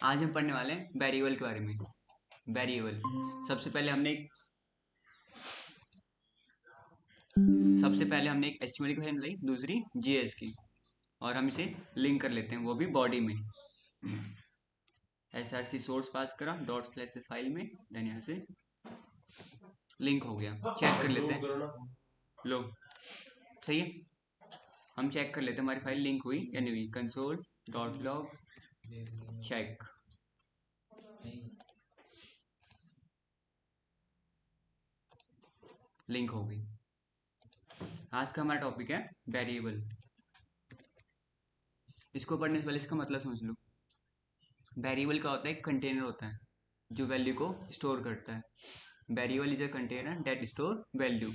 आज हम पढ़ने वाले हैं वेरिएबल के बारे में। वेरिएबल सबसे पहले हमने एक HTML की फाइल बनाई, दूसरी JS की, और हम इसे लिंक कर लेते हैं, वो भी बॉडी में। src सोर्स पास करा डॉट स्लैश से फाइल में, देन यहाँ से लिंक हो गया। चेक कर लेते हैं। लो, सही है। हम चेक कर लेते हैं हमारी फाइल लिंक हुई या नहीं हुई। Console dot log check. Link हो गई। आज का हमारा टॉपिक है वेरिएबल। इसको पढ़ने से पहले इसका मतलब समझ लो। वेरिएबल का होता है, एक कंटेनर होता है जो वैल्यू को स्टोर करता है। Variable is a container that store value.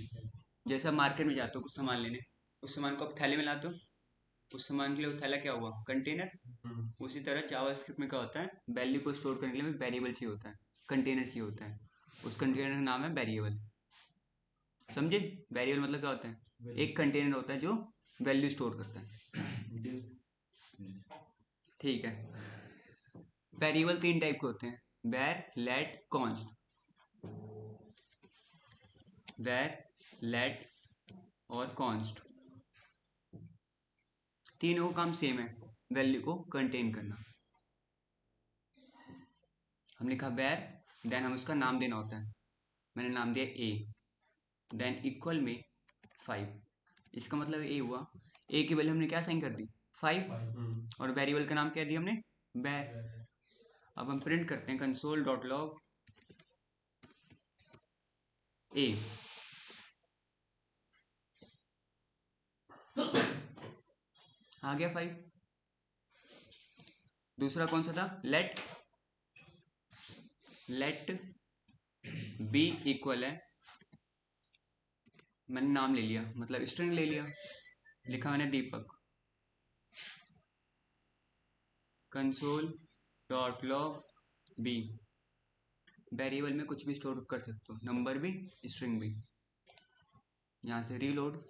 जैसे आप मार्केट में जाते हो कुछ सामान लेने, उस सामान को आप थैले में लाते हो, उस सामान के लिए वो थैला क्या हुआ, कंटेनर। उसी तरह जावास्क्रिप्ट में क्या होता है, वैल्यू को स्टोर करने के लिए वेरिएबल चाहिए होता है, कंटेनर चाहिए होता है। उस कंटेनर का नाम है वेरिएबल। समझे? वेरिएबल मतलब क्या होता है, एक कंटेनर होता है जो वैल्यू स्टोर करता है। ठीक है। वेरिएबल तीन टाइप के होते हैं, वैर, लेट, कॉन्स्ट। वैर, लेट और कॉन्स्ट, तीनों का काम सेम है, वैल्यू को कंटेन करना। हमने कहा वैर, देन हम उसका नाम देना होता है। मैंने नाम दिया ए, देन इक्वल में 5। इसका मतलब ए हुआ, ए की वैल्यू हमने क्या साइन कर दी, 5, और वेरिएबल का नाम क्या दिया हमने, वैर। अब हम प्रिंट करते हैं कंसोल डॉट लॉग ए। आ गया 5। दूसरा कौन सा था, लेट। लेट बी इक्वल है, मैंने नाम ले लिया, मतलब स्ट्रिंग ले लिया, लिखा मैंने Deepak. Console dot log B. Variable में कुछ भी स्टोर कर सकते हो, नंबर भी, स्ट्रिंग भी। यहाँ से रीलोड,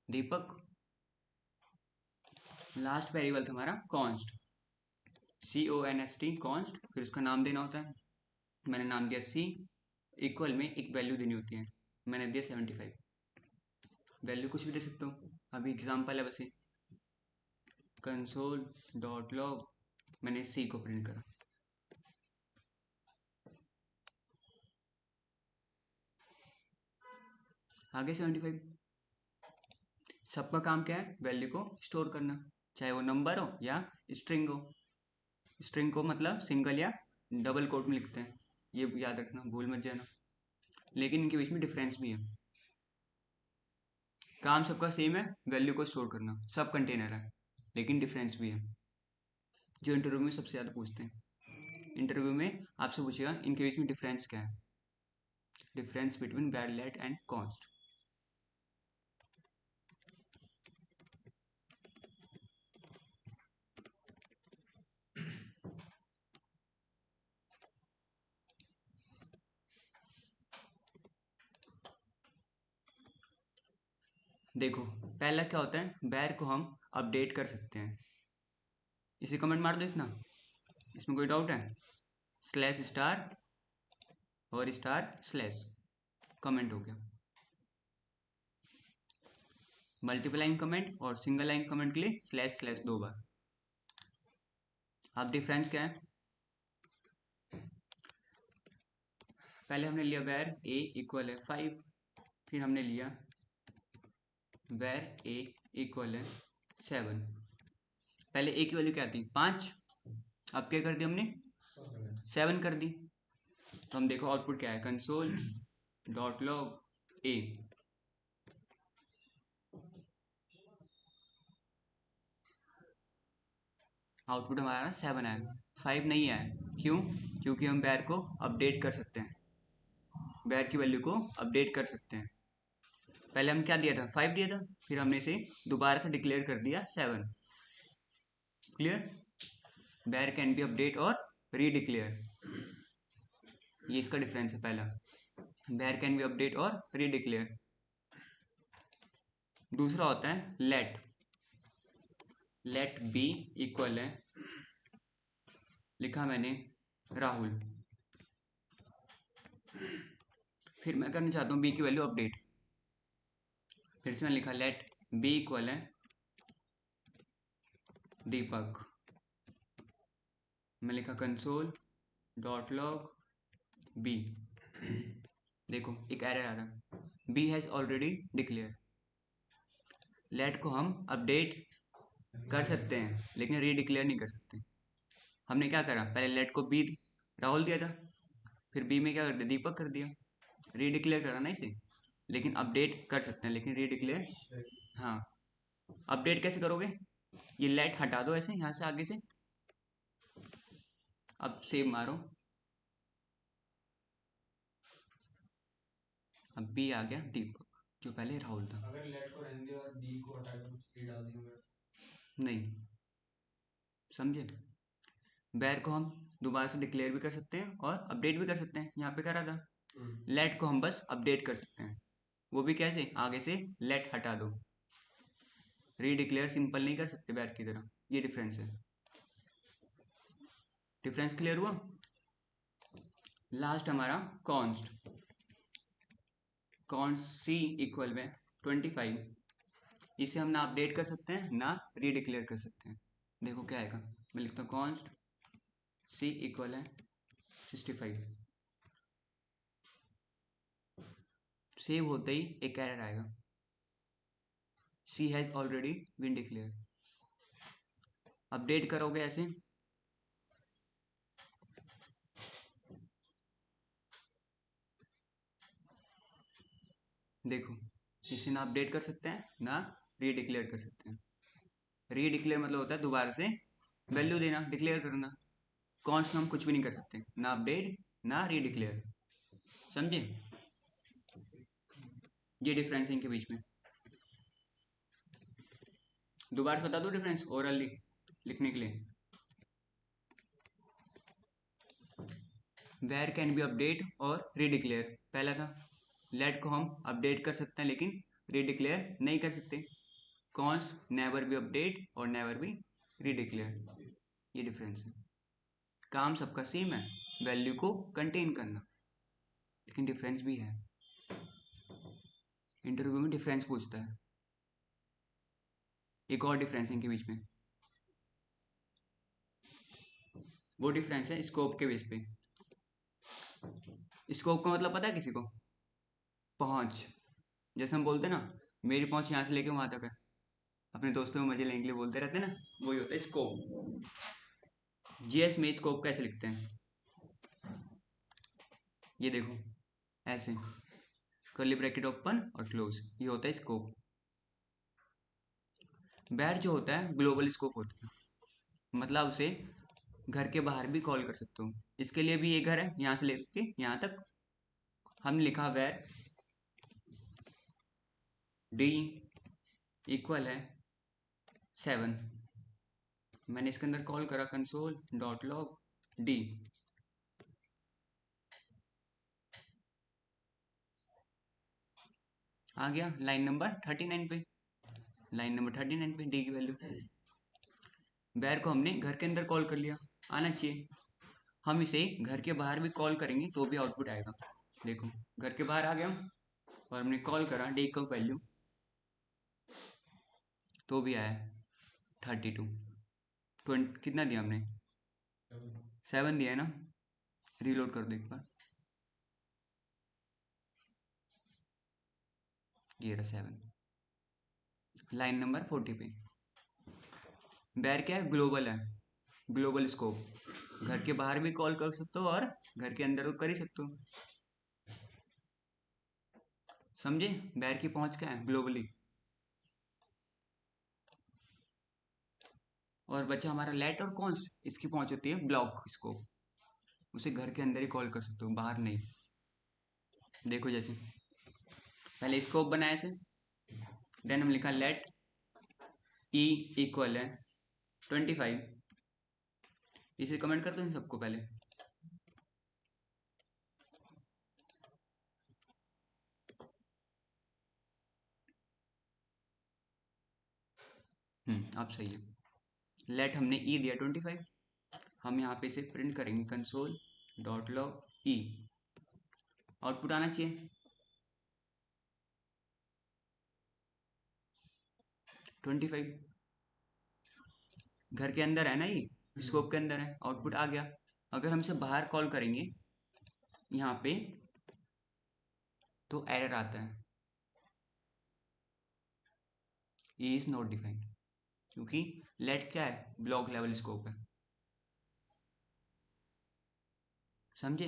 दीपक। लास्ट वेरिएबल था हमारा कॉन्स्ट, CONST, कॉन्स्ट। फिर उसका नाम देना होता है, मैंने नाम दिया सी। इक्वल में एक वैल्यू देनी होती है, मैंने दिया 75। वैल्यू कुछ भी दे सकता हूँ, अभी एग्जाम्पल है बस। कंसोल डॉट लॉग, मैंने सी को प्रिंट करा। आगे 75। सबका काम क्या है, वैल्यू को स्टोर करना, चाहे वो नंबर हो या स्ट्रिंग हो। स्ट्रिंग को मतलब सिंगल या डबल कोट में लिखते हैं, ये याद रखना, भूल मत जाना। लेकिन इनके बीच में डिफरेंस भी है। काम सबका सेम है, वैल्यू को स्टोर करना, सब कंटेनर है, लेकिन डिफरेंस भी है, जो इंटरव्यू में सबसे ज़्यादा पूछते हैं। इंटरव्यू में आपसे पूछेगा इनके बीच में डिफरेंस क्या है, डिफरेंस बिटवीन वैर, लेट एंड कॉन्स्ट। देखो, पहला क्या होता है, वैर को हम अपडेट कर सकते हैं। इसे कमेंट मार दो इतना, इसमें कोई डाउट है? स्लैश स्टार और स्टार स्लैश, कमेंट हो गया। मल्टीपल लाइन कमेंट और सिंगल लाइन कमेंट के लिए स्लैश स्लैश 2 बार। अब डिफरेंस क्या है, पहले हमने लिया वैर ए इक्वल है 5, फिर हमने लिया वैर ए इक्वल है 7। पहले ए की वैल्यू क्या थी, 5, अब क्या कर दी हमने, 7 कर दी। तो हम देखो आउटपुट क्या है, कंसोल डॉट लॉग ए। आउटपुट हमारा 7 आया, 5 नहीं आया। क्यों? क्योंकि हम वैर को अपडेट कर सकते हैं, वैर की वैल्यू को अपडेट कर सकते हैं। पहले हम क्या दिया था, 5 दिया था, फिर हमने इसे दोबारा से डिक्लेयर कर दिया 7। क्लियर? वैर कैन बी अपडेट और रीडिक्लेयर, ये इसका डिफरेंस है पहला। वैर कैन बी अपडेट और रीडिक्लेयर। दूसरा होता है लेट। लेट बी इक्वल है, लिखा मैंने राहुल। फिर मैं करना चाहता हूँ बी की वैल्यू अपडेट। फिर से मैंने लिखा लेट बी इक्वल है दीपक। मैं लिखा कंसोल डॉट लॉग बी। देखो एक एरर आ रहा, b has already declare. Let को हम अपडेट कर सकते हैं लेकिन रीडिक्लेयर नहीं कर सकते। हमने क्या करा, पहले लेट को बी राहुल दिया था, फिर बी में क्या कर दिया, दीपक कर दिया। रीडिक्लेयर करा ना इसे, लेकिन अपडेट कर सकते हैं लेकिन रीडिक्लेयर। हाँ, अपडेट कैसे करोगे, ये लेट हटा दो ऐसे यहाँ से आगे से। अब सेव मारो, अब बी आ गया दीपक जो पहले राहुल था। अगर लेट को रहने दिया और बी को हटा के कुछ बी डाल दिया नहीं, समझे। बैर को हम दोबारा से डिक्लेयर भी कर सकते हैं और अपडेट भी कर सकते हैं, यहाँ पे करा था। लेट को हम बस अपडेट कर सकते हैं, वो भी कैसे, आगे से लेट हटा दो। रीडिक्लेयर सिंपल नहीं कर सकते बैर की तरह, ये डिफरेंस है। डिफरेंस क्लियर हुआ। लास्ट हमारा कॉन्स्ट, कॉन्स्ट सी इक्वल में 25। इसे हम ना अपडेट कर सकते हैं ना रीडिक्लेयर कर सकते हैं। देखो क्या आएगा, मैं लिखता हूँ कॉन्स्ट सी इक्वल है 65। सेव होते ही एक एरर आएगा, C has already been declare. Update करोगे ऐसे, देखो इसे ना अपडेट कर सकते हैं ना रीडिक्लेयर कर सकते हैं। रीडिक्लेयर मतलब होता है दोबारा से वैल्यू देना, डिक्लेयर करना। कॉन्स्ट में हम कुछ भी नहीं कर सकते, ना अपडेट ना रीडिक्लेयर, समझे। ये डिफरेंस है इनके बीच में। दोबारा से बता दो डिफरेंस ओरली लिखने के लिए। वेयर कैन बी अपडेट और रीडिक्लेयर। पहला था लेट को हम अपडेट कर सकते हैं लेकिन रीडिक्लेयर नहीं कर सकते। कॉन्स्ट नेवर बी अपडेट और नेवर बी रीडिक्लेयर, ये डिफरेंस है। काम सबका सेम है, वैल्यू को कंटेन करना, लेकिन डिफरेंस भी है। इंटरव्यू में डिफरेंस पूछता है। एक और डिफरेंस है इनके बीच में, वो डिफरेंस है स्कोप के बेस पे। स्कोप का मतलब पता है किसी को, पहुंच। जैसे हम बोलते हैं ना, मेरी पहुंच यहाँ से लेके वहां तक है, अपने दोस्तों में मजे लेने के लिए बोलते रहते हैं ना, वही होता है स्कोप। जीएस में स्कोप कैसे लिखते हैं, ये देखो ऐसे, कर्ली ब्रैकेट ओपन और क्लोज, ये होता है स्कोप। बैर जो होता है ग्लोबल स्कोप होता है, मतलब उसे घर के बाहर भी कॉल कर सकते हो। इसके लिए भी ये घर है, यहाँ से लेके यहाँ तक हमने लिखा वेर डी इक्वल है 7। मैंने इसके अंदर कॉल करा कंसोल डॉट लॉग डी। आ गया लाइन नंबर 39 पे, लाइन नंबर 39 पे डी की वैल्यू। बैर को हमने घर के अंदर कॉल कर लिया, आना चाहिए। हम इसे घर के बाहर भी कॉल करेंगे तो भी आउटपुट आएगा। देखो घर के बाहर आ गया और हमने कॉल करा डी का वैल्यू, तो भी आया 32। 20 कितना दिया हमने, 7 दिया है ना। रीलोड कर दो एक बार, ये रहा 7। लाइन नंबर 40 पे बैर क्या है, ग्लोबल है, ग्लोबल स्कोप। घर के बाहर भी कॉल कर सकते हो और घर के अंदर तो कर ही सकते हो, समझे। बैर की पहुंच क्या है, ग्लोबली। और बच्चा हमारा लेट और कॉन्स्ट, इसकी पहुंच होती है ब्लॉक स्कोप, उसे घर के अंदर ही कॉल कर सकते हो, बाहर नहीं। देखो जैसे पहले स्कोप बनाया से, देन हम लिखा लेट ई इक्वल है 25। इसे कमेंट कर दो इन सबको पहले। अब सही है। लेट हमने ई दिया 25, हम यहाँ पे इसे प्रिंट करेंगे कंसोल डॉट लॉग ई, आउटपुट आना चाहिए 25। घर के अंदर है ना, ये स्कोप के अंदर है, आउटपुट आ गया। अगर हम इसे बाहर कॉल करेंगे यहाँ पे तो एरर आता है, ई इज नॉट डिफाइंड, क्योंकि लेट क्या है, ब्लॉक लेवल स्कोप है। समझे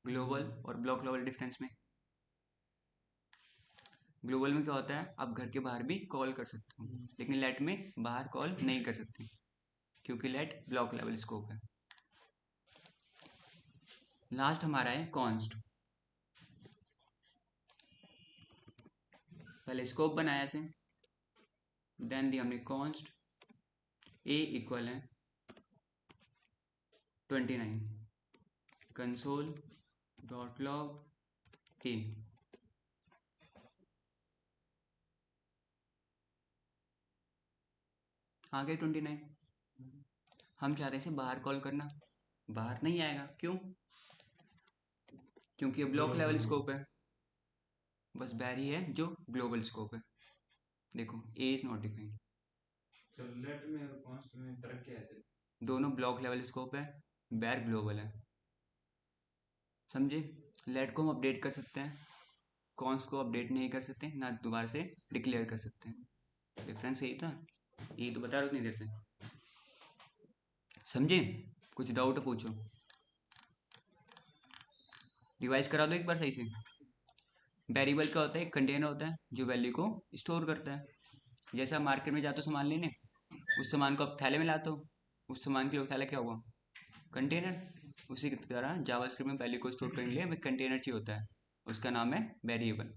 ग्लोबल और ब्लॉक लेवल डिफरेंस में? ग्लोबल में क्या होता है, आप घर के बाहर भी कॉल कर सकते हो, लेकिन लेट में बाहर कॉल नहीं कर सकते, क्योंकि लेट ब्लॉक लेवल स्कोप है। लास्ट हमारा है कॉन्स्ट। पहले स्कोप बनाया से, देन दी हमने कॉन्स्ट ए इक्वल है 29 कंसोल डॉट लॉग ए। आ गए 29। हम चाहते हैं इसे बाहर कॉल करना, बाहर नहीं आएगा, क्यों? क्योंकि ये ब्लॉक लेवल स्कोप है, बस बैरी है जो ग्लोबल स्कोप है। देखो ए इज नॉट डिफाइंड। तो लेट में और कॉन्स्ट में फर्क क्या है? दोनों ब्लॉक लेवल स्कोप है, बैर ग्लोबल है। समझे? लेट को हम अपडेट कर सकते हैं, कॉन्स को अपडेट नहीं कर सकते, ना दोबारा से डिक्लेयर कर सकते हैं। डिफरेंस यही था, यही तो बता रहा हूँ इतनी देर से। समझे? कुछ डाउट पूछो, रिवाइज करा दो एक बार सही से। वेरिएबल क्या होता है, एक कंटेनर होता है जो वैल्यू को स्टोर करता है। जैसे आप मार्केट में जाते हो सामान लेने, उस सामान को आप थैले में लाते हो, उस सामान के लिए थैला क्या हुआ, कंटेनर। उसी की तरह जावास्क्रिप्ट में वैल्यू को स्टोर करने के लिए हमें कंटेनर चाहिए होता है, उसका नाम है वेरिएबल।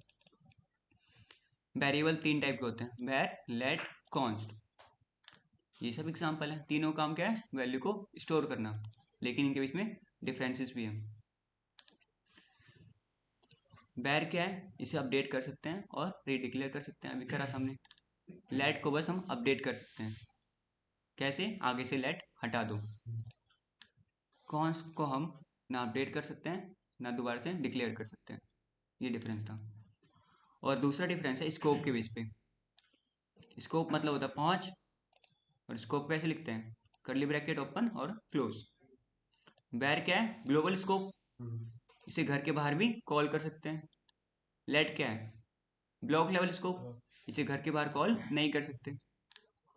वेरिएबल तीन टाइप के होते हैं, वेर, लेट, कॉन्स्ट। ये सब एग्जांपल है, तीनों काम क्या है, वैल्यू को स्टोर करना, लेकिन इनके बीच में डिफरेंसेस भी हैं। वेर क्या है, इसे अपडेट कर सकते हैं और रीडिक्लेयर कर सकते हैं, अभी करा था हमने। लेट को बस हम अपडेट कर सकते हैं, कैसे, आगे से लेट हटा दो। कॉन्स्ट को हम ना अपडेट कर सकते हैं, ना दोबारा से डिक्लेयर कर सकते हैं। ये डिफरेंस था। और दूसरा डिफरेंस है स्कोप के बेस पे। स्कोप मतलब होता है 5, और स्कोप कैसे लिखते हैं, कर्ली ब्रैकेट ओपन और क्लोज। वेर क्या है, ग्लोबल स्कोप, इसे घर के बाहर भी कॉल कर सकते हैं। लेट क्या है, ब्लॉक लेवल स्कोप, इसे घर के बाहर कॉल नहीं कर सकते।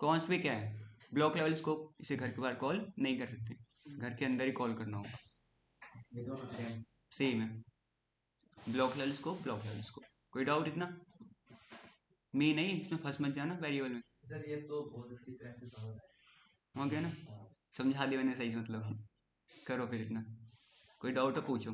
कॉन्स भी क्या है, ब्लॉक लेवल स्कोप, इसे घर के बाहर कॉल नहीं कर सकते, घर के अंदर ही कॉल करना होगा। सेम है, block level scope, block level scope. कोई डाउट इतना? मी नहीं, इसमें फंस मत जाना वेरिएबल में। सर ये तो बहुत अच्छी तरह से समझ आया। हो गया ना, समझा दिया मैंने सही से, मतलब करो फिर इतना। कोई डाउट है पूछो।